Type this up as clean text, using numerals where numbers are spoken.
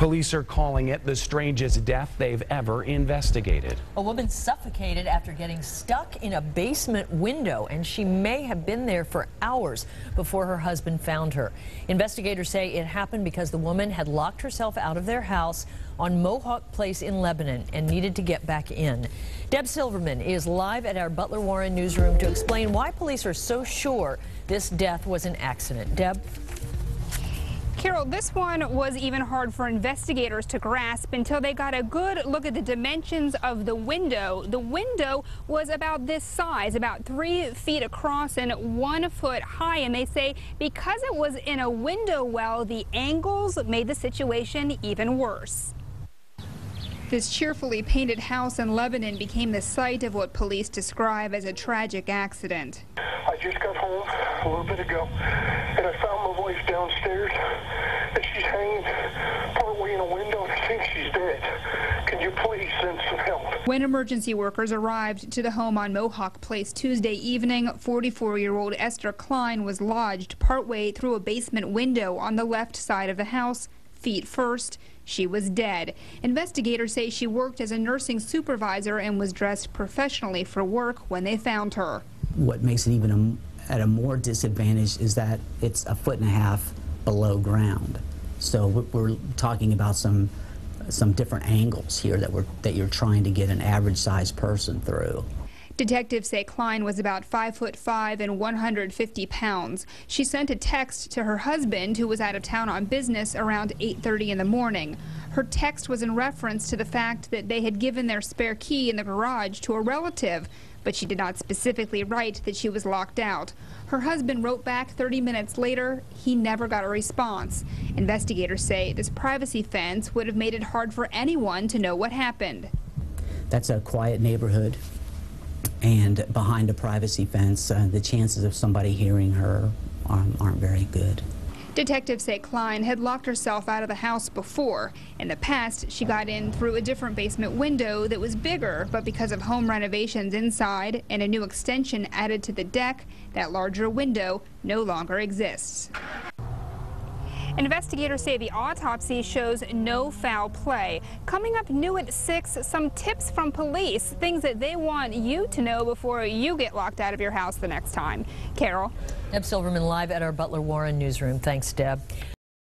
Police are calling it the strangest death they've ever investigated. A woman suffocated after getting stuck in a basement window, and she may have been there for hours before her husband found her. Investigators say it happened because the woman had locked herself out of their house on Mohawk Place in Lebanon and needed to get back in. Deb Silverman is live at our Butler Warren newsroom to explain why police are so sure this death was an accident. Deb? Carol, this one was even hard for investigators to grasp until they got a good look at the dimensions of the window. The window was about this size, about 3 feet across and 1 foot high, and they say because it was in a window well, the angles made the situation even worse. This cheerfully painted house in Lebanon became the site of what police describe as a tragic accident. I just got home a little bit ago, and I found my wife downstairs, and she's hanging partway in a window, and I think she's dead. Can you please send some help? When emergency workers arrived to the home on Mohawk Place Tuesday evening, 44-year-old Esther Klein was lodged partway through a basement window on the left side of the house, feet first. She was dead. Investigators say she worked as a nursing supervisor and was dressed professionally for work when they found her. What makes it even at a more disadvantage is that it's 1.5 feet below ground. So we're talking about some different angles here that you're trying to get an average-sized person through. Detectives say Klein was about 5'5" and 150 pounds. She sent a text to her husband, who was out of town on business, around 8:30 in the morning. Her text was in reference to the fact that they had given their spare key in the garage to a relative, but she did not specifically write that she was locked out. Her husband wrote back 30 minutes later. He never got a response. Investigators say this privacy fence would have made it hard for anyone to know what happened. That's a quiet neighborhood, and behind a privacy fence, the chances of somebody hearing her aren't very good. Detectives say Klein had locked herself out of the house before. In the past, she got in through a different basement window that was bigger, but because of home renovations inside and a new extension added to the deck, that larger window no longer exists. Investigators say the autopsy shows no foul play. Coming up new at 6, some tips from police, things that they want you to know before you get locked out of your house the next time. Carol? Deb Silverman live at our Butler Warren newsroom. Thanks, Deb.